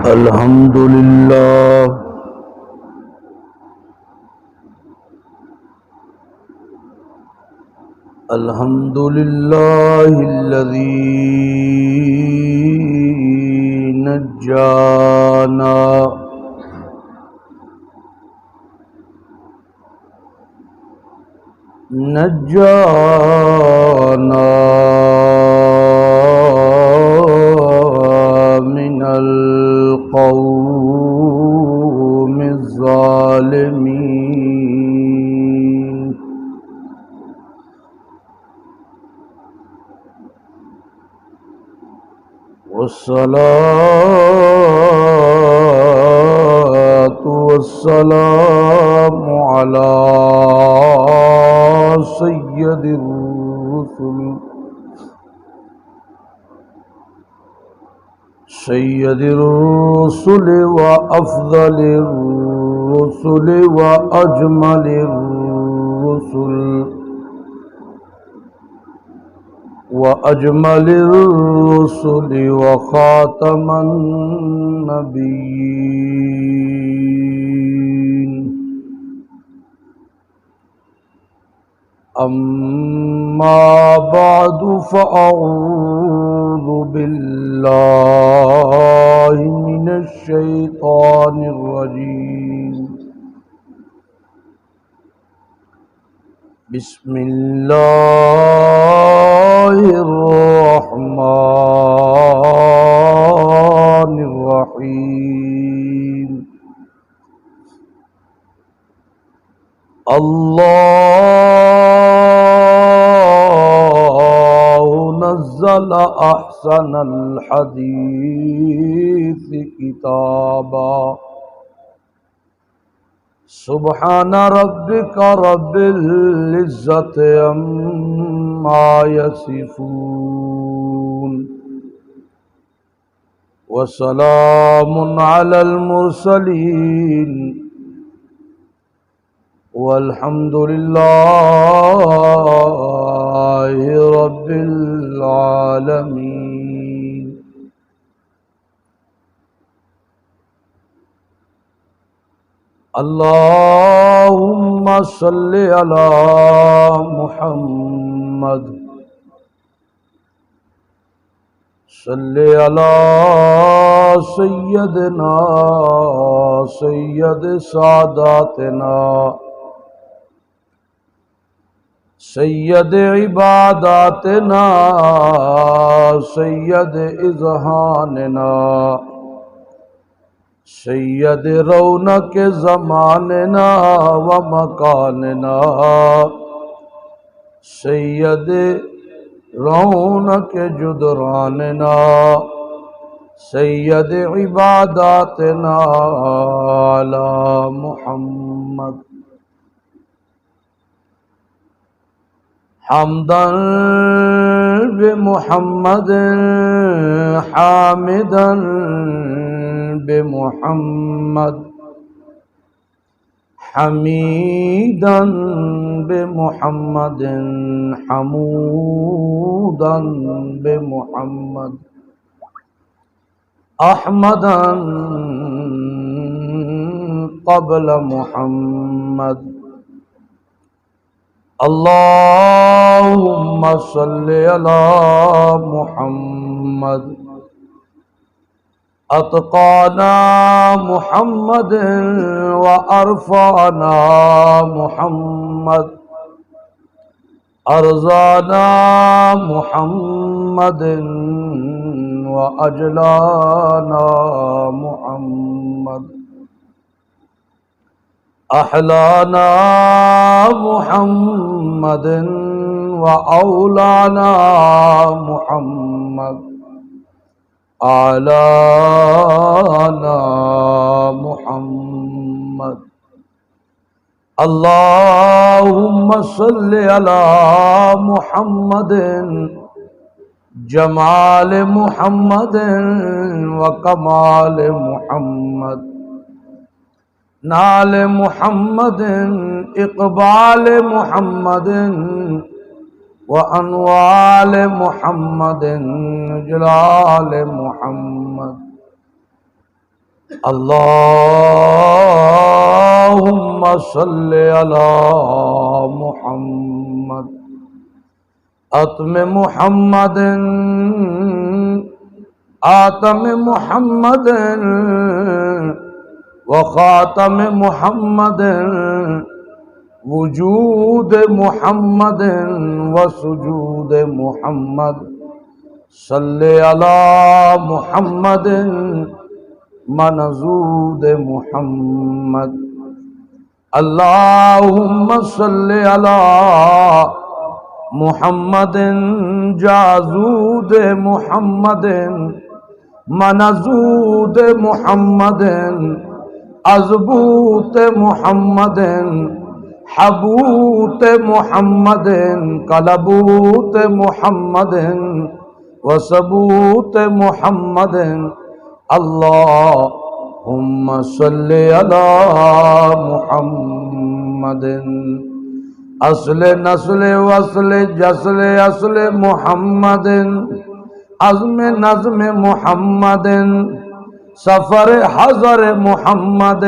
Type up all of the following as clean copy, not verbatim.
الحمد لله الحمد لله الذي نجانا من القوم الظالمين والصلاة والسلام على سيد الرسل وأفضل الرسل وأجمل الرسل وخاتم النبيين أما بعد فأعوذ بالله من الشيطان الرجيم بسم الله الرحمن الرحيم الله نزل أحسن الحديث كتابا سبحان ربك رب العزة عما يصفون وسلام على المرسلين والحمد لله رب العالمين اللهم صل على محمد صل على سيدنا سيد ساداتنا سید عباداتنا سید اذہاننا سید رونق زماننا و مکاننا سید رونق جدراننا سید عباداتنا علی محمد حمدا بمحمد حامدا بمحمد حميدا بمحمد حمودا بمحمد أحمدا قبل محمد اللهم صل على محمد أتقانا محمد وأرفعنا محمد أرزانا محمد وأجلانا محمد أحلانا محمد وأولانا محمد أعلانا محمد اللهم صل على محمد جمال محمد وكمال محمد نال محمد اقبال محمد وانوال محمد جلال محمد اللهم صل على محمد اتم محمد آتم محمد وخاتم محمد وجود محمد وسجود محمد صل على محمد منظود محمد اللهم صل على محمد جازود محمد منظود محمد ازبوت محمد حبوت محمد کلبوت محمد وثبوت محمد اللهم صل على محمد اصل نسل وصل جسل اصل محمد عزم نظم محمد سفر حضر محمد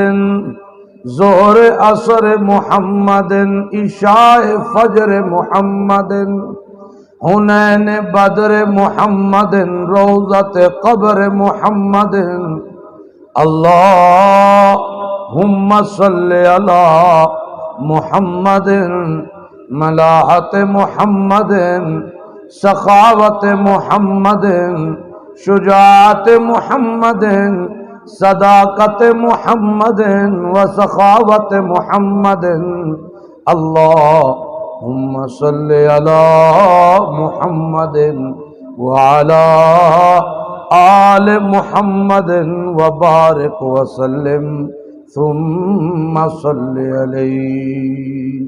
ظہر عصر محمد عشاء فجر محمد حنین بدر محمد روضت قبر محمد اللہم صل علی محمد ملاحت محمد سخاوت محمد شجاعت محمد صداقت محمد وسخاوت محمد اللہم صل علی محمد وعلی آل محمد وبارک وسلم ثم صل علیہ۔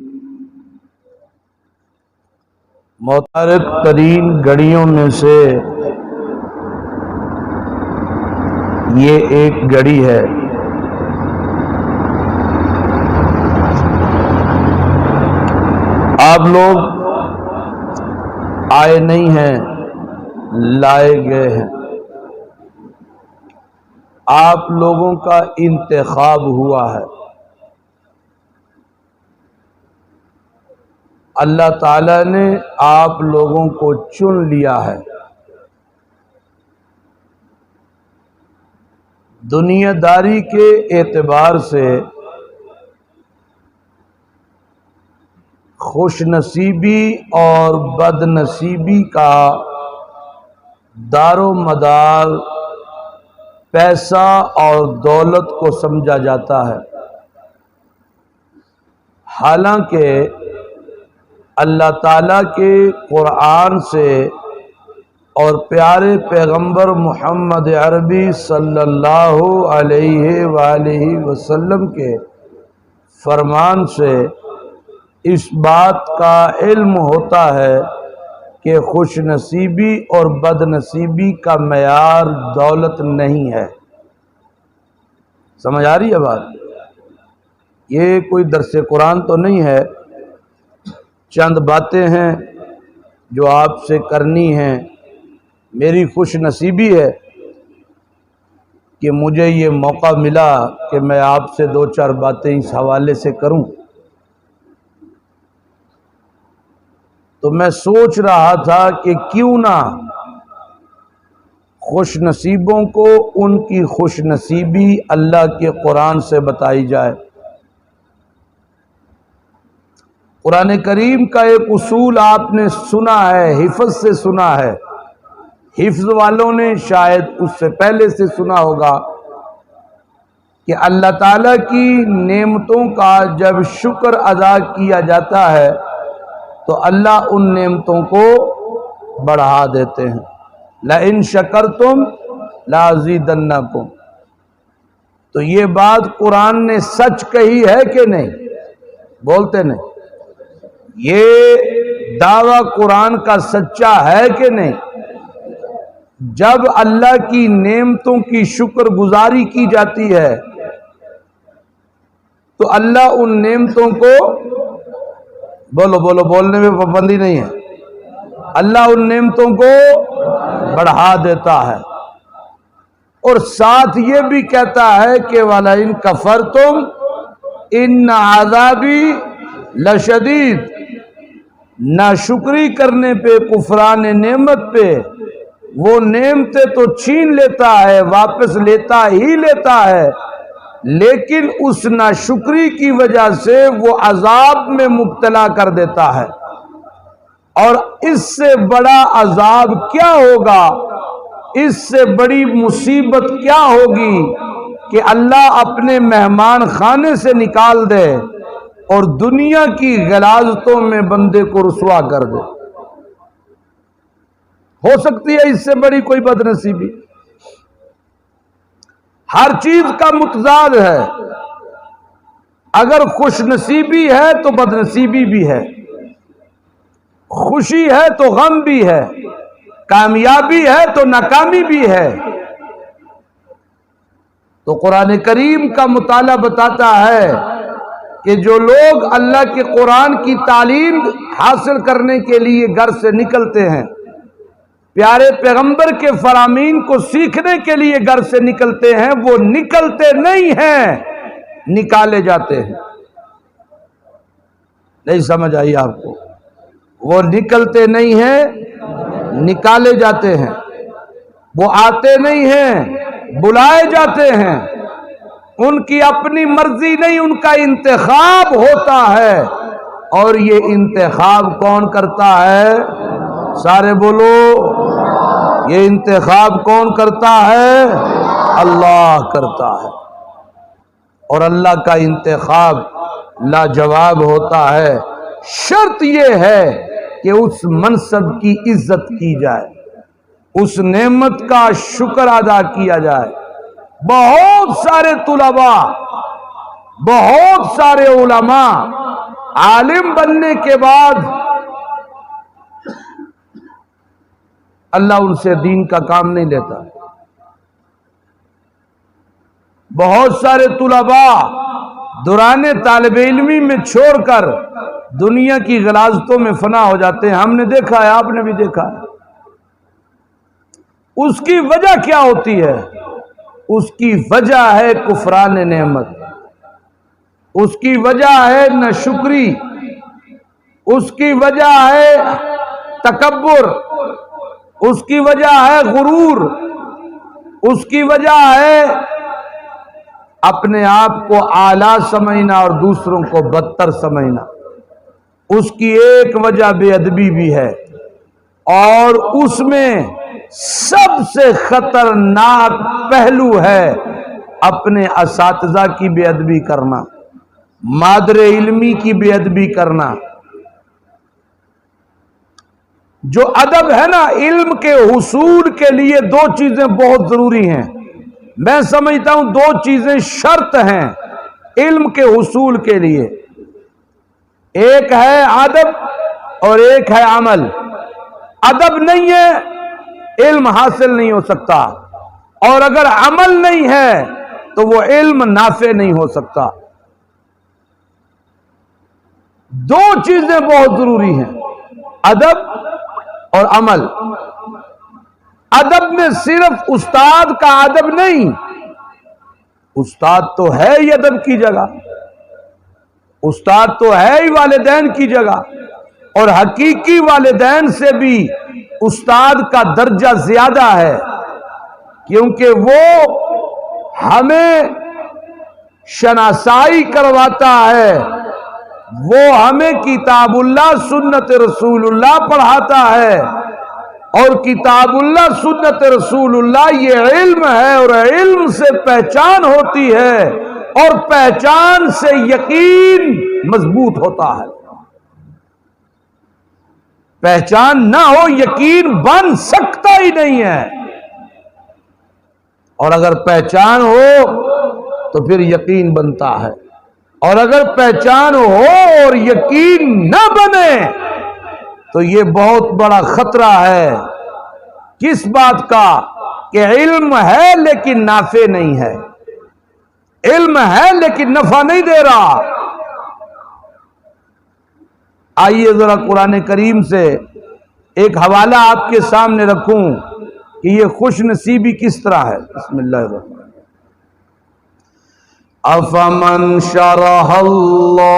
متعارف ترین گھڑیوں میں سے یہ ایک گھڑی ہے۔ آپ لوگ آئے نہیں ہیں، لائے گئے ہیں۔ آپ لوگوں کا انتخاب ہوا ہے۔ اللہ تعالیٰ نے آپ لوگوں کو چن لیا ہے۔ دنیا داری کے اعتبار سے خوش نصیبی اور بد نصیبی کا دار و مدار پیسہ اور دولت کو سمجھا جاتا ہے، حالانکہ اللہ تعالیٰ کے قرآن سے اور پیارے پیغمبر محمد عربی صلی اللہ علیہ وآلہ وسلم کے فرمان سے اس بات کا علم ہوتا ہے کہ خوش نصیبی اور بد نصیبی کا معیار دولت نہیں ہے۔ سمجھ آ رہی ہے بات؟ یہ کوئی درس قرآن تو نہیں ہے، چند باتیں ہیں جو آپ سے کرنی ہیں۔ میری خوش نصیبی ہے کہ مجھے یہ موقع ملا کہ میں آپ سے دو چار باتیں اس حوالے سے کروں۔ تو میں سوچ رہا تھا کہ کیوں نہ خوش نصیبوں کو ان کی خوش نصیبی اللہ کے قرآن سے بتائی جائے۔ قرآن کریم کا ایک اصول آپ نے سنا ہے، حفظ سے سنا ہے، حفظ والوں نے شاید اس سے پہلے سے سنا ہوگا کہ اللہ تعالیٰ کی نعمتوں کا جب شکر ادا کیا جاتا ہے تو اللہ ان نعمتوں کو بڑھا دیتے ہیں۔ لَإِن شَكَرْتُمْ لَأَزِيدَنَّكُمْ۔ تو یہ بات قرآن نے سچ کہی ہے کہ نہیں؟ بولتے نہیں؟ یہ دعویٰ قرآن کا سچا ہے کہ نہیں؟ جب اللہ کی نعمتوں کی شکر گزاری کی جاتی ہے تو اللہ ان نعمتوں کو بولنے میں پابندی نہیں ہے، اللہ ان نعمتوں کو بڑھا دیتا ہے۔ اور ساتھ یہ بھی کہتا ہے کہ وَلَئِن كَفَرْتُمْ إِنَّ عَذَابِي لَشَدِيدٌ، ناشکری کرنے پہ، کفران نعمت پہ، وہ نعمتیں تو چھین لیتا ہے، واپس لیتا ہی لیتا ہے، لیکن اس ناشکری کی وجہ سے وہ عذاب میں مبتلا کر دیتا ہے۔ اور اس سے بڑا عذاب کیا ہوگا، اس سے بڑی مصیبت کیا ہوگی کہ اللہ اپنے مہمان خانے سے نکال دے اور دنیا کی غلاظتوں میں بندے کو رسوا کر دے۔ ہو سکتی ہے اس سے بڑی کوئی بدنصیبی؟ ہر چیز کا متضاد ہے، اگر خوش نصیبی ہے تو بدنصیبی بھی ہے، خوشی ہے تو غم بھی ہے، کامیابی ہے تو ناکامی بھی ہے۔ تو قرآن کریم کا مطالعہ بتاتا ہے کہ جو لوگ اللہ کے قرآن کی تعلیم حاصل کرنے کے لیے گھر سے نکلتے ہیں، پیارے پیغمبر کے فرامین کو سیکھنے کے لیے گھر سے نکلتے ہیں، وہ نکلتے نہیں ہیں، نکالے جاتے ہیں۔ نہیں سمجھ آئی آپ کو؟ وہ نکلتے نہیں ہیں، نکالے جاتے ہیں۔ وہ آتے نہیں ہیں، بلائے جاتے ہیں۔ ان کی اپنی مرضی نہیں، ان کا انتخاب ہوتا ہے، اور یہ انتخاب کون کرتا ہے؟ سارے بولو، یہ انتخاب کون کرتا ہے؟ اللہ کرتا ہے۔ اور اللہ کا انتخاب لاجواب ہوتا ہے۔ شرط یہ ہے کہ اس منصب کی عزت کی جائے، اس نعمت کا شکر ادا کیا جائے۔ بہت سارے طلباء، بہت سارے علماء عالم بننے کے بعد اللہ ان سے دین کا کام نہیں لیتا۔ بہت سارے طلباء دوران طالب علمی میں چھوڑ کر دنیا کی غلاظتوں میں فنا ہو جاتے ہیں۔ ہم نے دیکھا ہے، آپ نے بھی دیکھا ہے۔ اس کی وجہ کیا ہوتی ہے؟ اس کی وجہ ہے کفران نعمت، اس کی وجہ ہے ناشکری، اس کی وجہ ہے تکبر، اس کی وجہ ہے غرور، اس کی وجہ ہے اپنے آپ کو اعلیٰ سمجھنا اور دوسروں کو بدتر سمجھنا۔ اس کی ایک وجہ بے ادبی بھی ہے، اور اس میں سب سے خطرناک پہلو ہے اپنے اساتذہ کی بے ادبی کرنا، مادر علمی کی بے ادبی کرنا۔ جو ادب ہے نا، علم کے حصول کے لیے دو چیزیں بہت ضروری ہیں۔ میں سمجھتا ہوں دو چیزیں شرط ہیں علم کے حصول کے لیے، ایک ہے ادب اور ایک ہے عمل۔ ادب نہیں ہے، علم حاصل نہیں ہو سکتا، اور اگر عمل نہیں ہے تو وہ علم نافع نہیں ہو سکتا۔ دو چیزیں بہت ضروری ہیں، ادب اور عمل۔ ادب میں صرف استاد کا ادب نہیں، استاد تو ہے ہی ادب کی جگہ، استاد تو ہے ہی والدین کی جگہ، اور حقیقی والدین سے بھی استاد کا درجہ زیادہ ہے، کیونکہ وہ ہمیں شناسائی کرواتا ہے، وہ ہمیں کتاب اللہ سنت رسول اللہ پڑھاتا ہے، اور کتاب اللہ سنت رسول اللہ یہ علم ہے، اور علم سے پہچان ہوتی ہے، اور پہچان سے یقین مضبوط ہوتا ہے۔ پہچان نہ ہو یقین بن سکتا ہی نہیں ہے، اور اگر پہچان ہو تو پھر یقین بنتا ہے، اور اگر پہچان ہو اور یقین نہ بنے تو یہ بہت بڑا خطرہ ہے۔ کس بات کا؟ کہ علم ہے لیکن نافع نہیں ہے، علم ہے لیکن نفع نہیں دے رہا۔ آئیے ذرا قرآن کریم سے ایک حوالہ آپ کے سامنے رکھوں کہ یہ خوش نصیبی کس طرح ہے. بسم اللہ الرحمن الرحیم. افمن شرح اللہ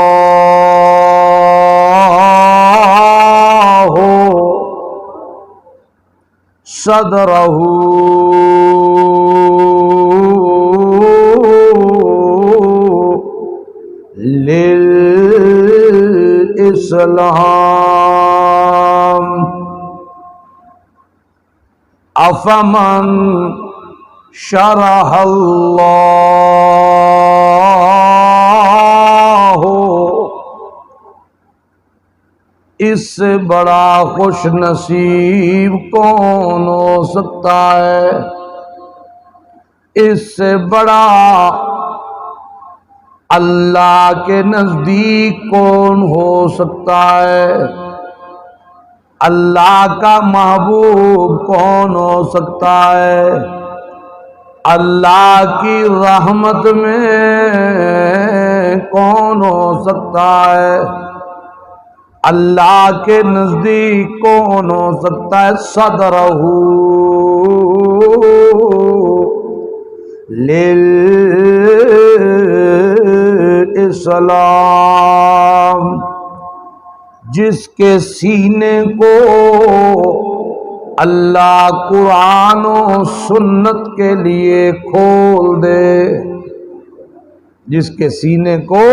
صدرہ للاسلام افمن شرح اللہ، اس سے بڑا خوش نصیب کون ہو سکتا ہے؟ اس سے بڑا اللہ کے نزدیک کون ہو سکتا ہے؟ اللہ کا محبوب کون ہو سکتا ہے؟ اللہ کی رحمت میں کون ہو سکتا ہے؟ اللہ کے نزدیک کون ہو سکتا ہے؟ صدرہ للاسلام، جس کے سینے کو اللہ قرآن و سنت کے لیے کھول دے، جس کے سینے کو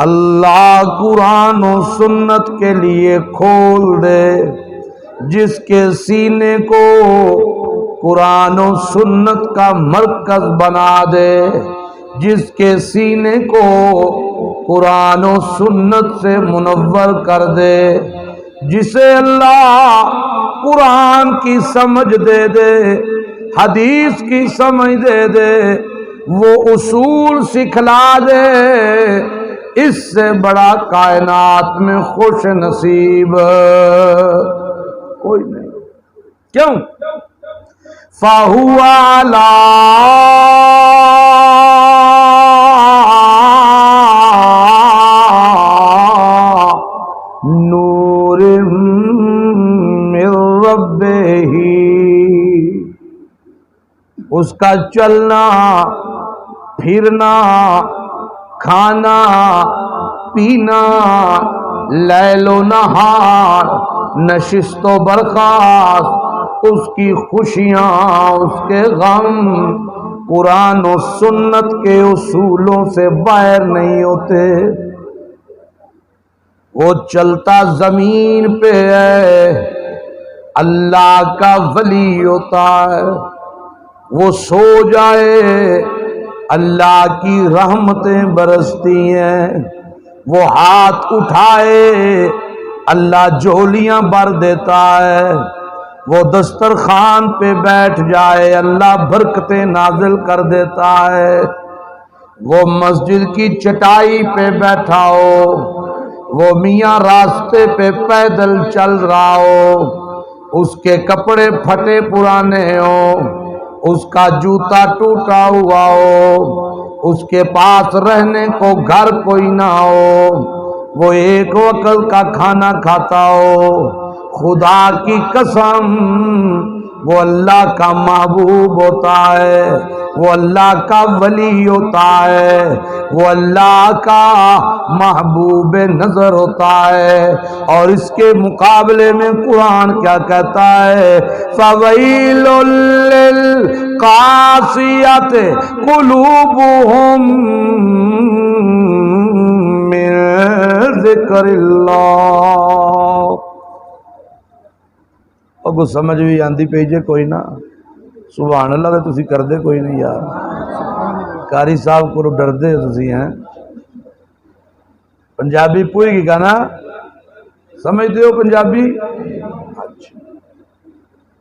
اللہ قرآن و سنت کے لیے کھول دے، جس کے سینے کو قرآن و سنت کا مرکز بنا دے، جس کے سینے کو قرآن و سنت سے منور کر دے، جسے اللہ قرآن کی سمجھ دے دے، حدیث کی سمجھ دے دے، وہ اصول سکھلا دے، اس سے بڑا کائنات میں خوش نصیب کوئی نہیں. کیوں؟ فَهُوَ عَلَىٰ نُورٍ مِّن رَّبِّهِ، اس کا چلنا پھرنا کھانا پینا لیل و نہار نشست و برخاست، اس کی خوشیاں اس کے غم قرآن و سنت کے اصولوں سے باہر نہیں ہوتے. وہ چلتا زمین پہ ہے، اللہ کا ولی ہوتا ہے. وہ سو جائے، اللہ کی رحمتیں برستی ہیں. وہ ہاتھ اٹھائے، اللہ جھولیاں بھر دیتا ہے. وہ دسترخوان پہ بیٹھ جائے، اللہ برکتیں نازل کر دیتا ہے. وہ مسجد کی چٹائی پہ بیٹھا ہو، وہ میاں راستے پہ پیدل چل رہا ہو، اس کے کپڑے پھٹے پرانے ہو، اس کا جوتا ٹوٹا ہوا ہو، اس کے پاس رہنے کو گھر کوئی نہ ہو، وہ ایک وقت کا کھانا کھاتا ہو، خدا کی قسم وہ اللہ کا محبوب ہوتا ہے، وہ اللہ کا ولی ہوتا ہے، وہ اللہ کا محبوب نظر ہوتا ہے. اور اس کے مقابلے میں قرآن کیا کہتا ہے؟ فَوَيْلٌ لِّلْقَاسِيَةِ قُلُوبُهُم مِّن ذِكْرِ اللَّهِ. اگو سمجھ بھی آندی پئی جے کوئی نہ؟ سبحان اللہ تے تسی کردے کوئی نہیں یار. قاری صاحب کو ڈردے تسی ہیں. پنجابی پوئی گی گانا سمجھ دیو پنجابی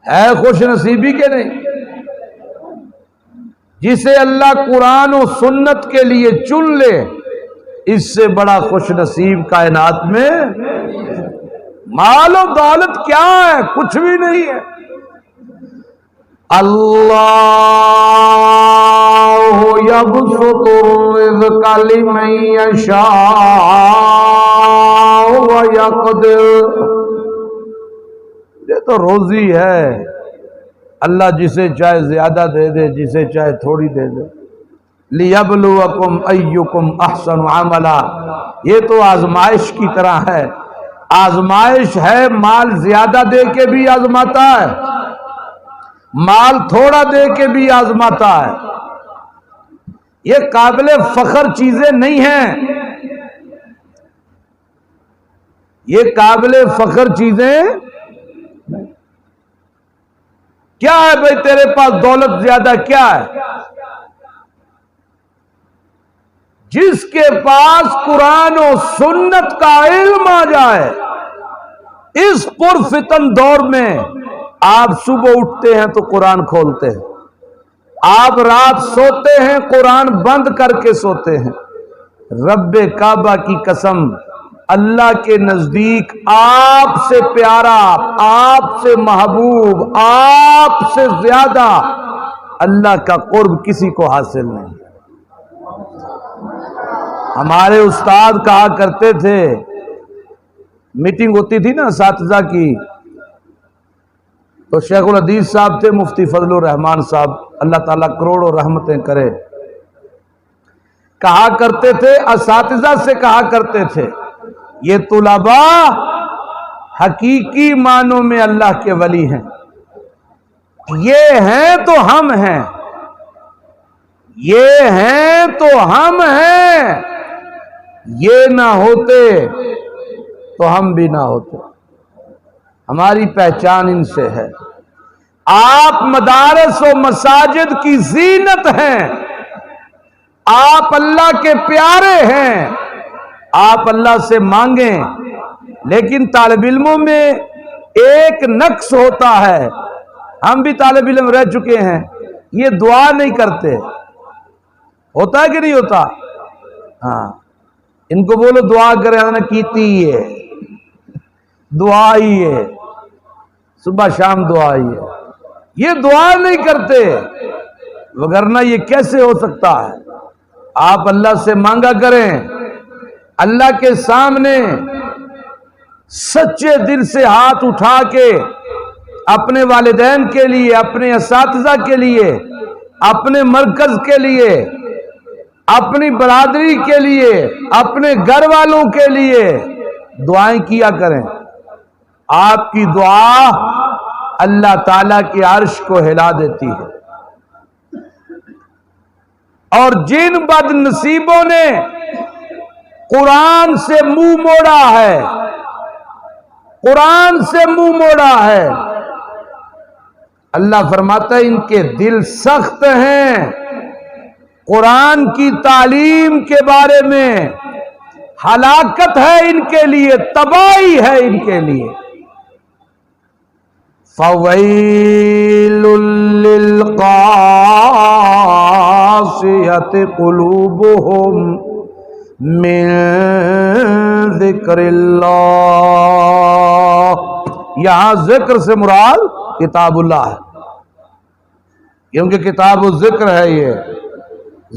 ہے خوش نصیبی کے نہیں؟ جسے اللہ قرآن و سنت کے لیے چن لے، اس سے بڑا خوش نصیب کائنات میں مال و دولت کیا ہے؟ کچھ بھی نہیں ہے. اللہ یبسط الرزق لمن یشاء ویقدر. یہ تو روزی ہے، اللہ جسے چاہے زیادہ دے دے، جسے چاہے تھوڑی دے دے۔ لیبلوکم ایکم احسن عملا، یہ تو آزمائش کی طرح ہے، آزمائش ہے، مال زیادہ دے کے بھی آزماتا ہے، مال تھوڑا دے کے بھی آزماتا ہے۔ یہ قابل فخر چیزیں نہیں ہیں، یہ قابل فخر چیزیں کیا ہے بھائی؟ تیرے پاس دولت زیادہ کیا ہے؟ جس کے پاس قرآن و سنت کا علم آ جائے۔ اس پرفتن دور میں آپ صبح اٹھتے ہیں تو قرآن کھولتے ہیں، آپ رات سوتے ہیں قرآن بند کر کے سوتے ہیں۔ رب کعبہ کی قسم، اللہ کے نزدیک آپ سے پیارا، آپ سے محبوب، آپ سے زیادہ اللہ کا قرب کسی کو حاصل نہیں۔ ہمارے استاد کہا کرتے تھے، میٹنگ ہوتی تھی نا اساتذہ کی، تو شیخ الحدیث صاحب تھے، مفتی فضل الرحمان صاحب، اللہ تعالیٰ کروڑوں رحمتیں کرے، کہا کرتے تھے، اساتذہ سے کہا کرتے تھے، یہ طلباء حقیقی معنوں میں اللہ کے ولی ہیں، یہ ہیں تو ہم ہیں، یہ ہیں تو ہم ہیں، یہ نہ ہوتے تو ہم بھی نہ ہوتے، ہماری پہچان ان سے ہے۔ آپ مدارس و مساجد کی زینت ہیں، آپ اللہ کے پیارے ہیں، آپ اللہ سے مانگیں، لیکن طالب علموں میں ایک نقص ہوتا ہے، ہم بھی طالب علم رہ چکے ہیں، یہ دعا نہیں کرتے، ہوتا ہے کہ نہیں ہوتا؟ ہاں، ان کو بولو دعا کرے، ہم نے کیتی ہے، دعا ہی ہے، صبح شام دعا ہی ہے، یہ دعا نہیں کرتے، وگرنہ یہ کیسے ہو سکتا ہے؟ آپ اللہ سے مانگا کریں، اللہ کے سامنے سچے دل سے ہاتھ اٹھا کے، اپنے والدین کے لیے، اپنے اساتذہ کے لیے، اپنے مرکز کے لیے، اپنی برادری کے لیے، اپنے گھر والوں کے لیے دعائیں کیا کریں۔ آپ کی دعا اللہ تعالیٰ کے عرش کو ہلا دیتی ہے۔ اور جن بد نصیبوں نے قرآن سے منہ موڑا ہے، قرآن سے منہ موڑا ہے، اللہ فرماتا ہے ان کے دل سخت ہیں، قرآن کی تعلیم کے بارے میں ہلاکت ہے ان کے لیے، تباہی ہے ان کے لیے۔ فَوَيْلٌ لِّلْقَاسِيَةِ قُلُوبُهُم مِّن ذِكْرِ اللَّهِ۔ یہاں ذکر سے مراد کتاب اللہ ہے، کیونکہ کتاب الذکر ہے، یہ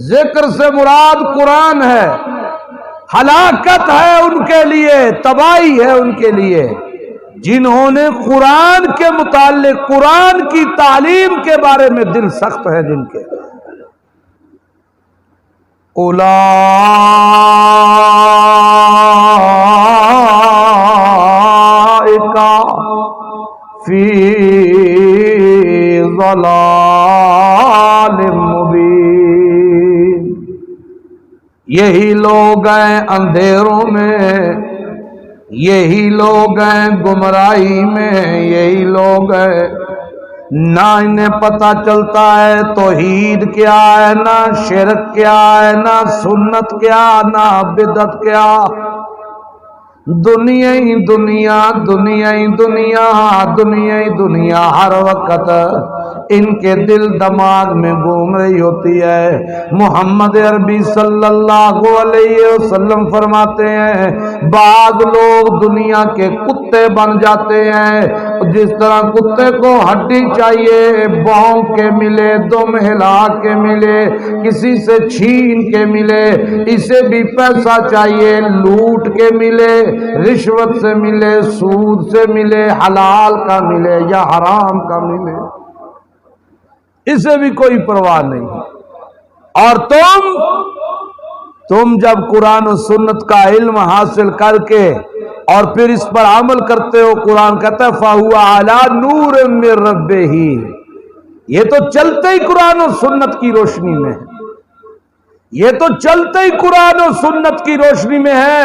ذکر سے مراد قرآن ہے۔ ہلاکت ہے ان کے لیے، تباہی ہے ان کے لیے جنہوں نے قرآن کے متعلق، قرآن کی تعلیم کے بارے میں دل سخت ہے جن کے۔ اولئک فی ضلال مبین، یہی لوگ ہیں اندھیروں میں، یہی لوگ ہیں گمراہی میں، یہی لوگ ہیں نہ انہیں پتہ چلتا ہے توحید کیا ہے، نہ شرک کیا ہے، نہ سنت کیا، نہ بدعت کیا، دنیا ہی دنیا، دنیا ہی دنیا، دنیا ہی دنیا، ہر وقت ان کے دل دماغ میں گھوم رہی ہوتی ہے۔ محمد عربی صلی اللہ علیہ وسلم فرماتے ہیں بعض لوگ دنیا کے کتے بن جاتے ہیں، جس طرح کتے کو ہڈی چاہیے، بھونک کے ملے، دم ہلا کے ملے، کسی سے چھین کے ملے، اسے بھی پیسہ چاہیے، لوٹ کے ملے، رشوت سے ملے، سود سے ملے، حلال کا ملے یا حرام کا ملے۔ اسے بھی کوئی پرواہ نہیں. اور تم جب قرآن و سنت کا علم حاصل کر کے اور پھر اس پر عمل کرتے ہو، قرآن کہتا ہے فَهُوَ عَلَى نُورٍ مِّن رَبِّهِ، یہ تو چلتے ہی قرآن و سنت کی روشنی میں ہے، یہ تو چلتے ہی قرآن و سنت کی روشنی میں ہے.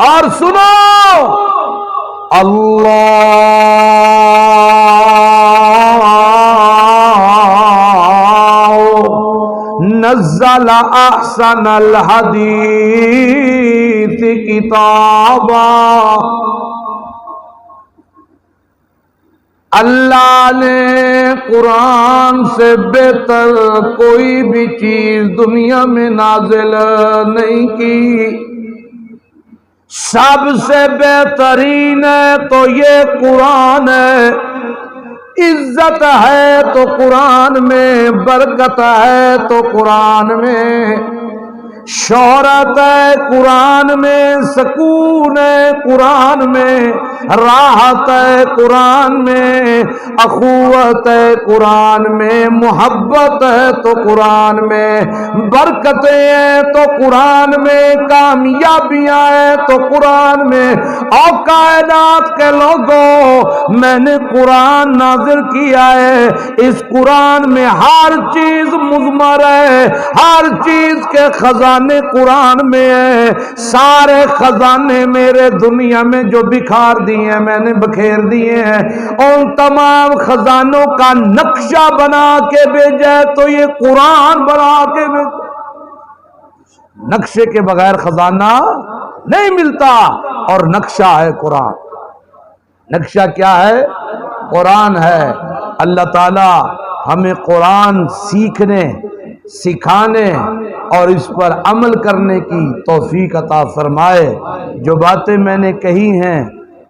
اور سنو، اللہ نزل احسن الحدیث کتابا، اللہ نے قرآن سے بہتر کوئی بھی چیز دنیا میں نازل نہیں کی. سب سے بہترین ہے تو یہ قرآن ہے. عزت ہے تو قرآن میں، برکت ہے تو قرآن میں، شہرت ہے قرآن میں، سکون ہے قرآن میں، راحت ہے قرآن میں، اخوت ہے قرآن میں، محبت ہے تو قرآن میں، برکتیں ہیں تو قرآن میں، کامیابیاں ہیں تو قرآن میں. اور کائنات کے لوگوں، میں نے قرآن نازل کیا ہے، اس قرآن میں ہر چیز مضمر ہے، ہر چیز کے خزانے قرآن میں ہے. سارے خزانے میرے دنیا میں جو بکھار دیے ہیں، میں نے بکھیر دیے ہیں، ان تمام خزانوں کا نقشہ بنا کے بھیجا ہے تو یہ قرآن بنا کے بھیجا. نقشے کے بغیر خزانہ نہیں ملتا، اور نقشہ ہے قرآن. نقشہ کیا ہے؟ قرآن ہے. اللہ تعالی ہمیں قرآن سیکھنے، سکھانے اور اس پر عمل کرنے کی توفیق عطا فرمائے. جو باتیں میں نے کہی ہیں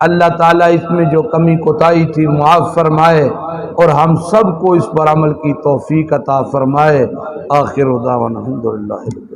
اللہ تعالیٰ اس میں جو کمی کوتاہی تھی معاف فرمائے، اور ہم سب کو اس پر عمل کی توفیق عطا فرمائے. آخر دعوانا الحمدللہ.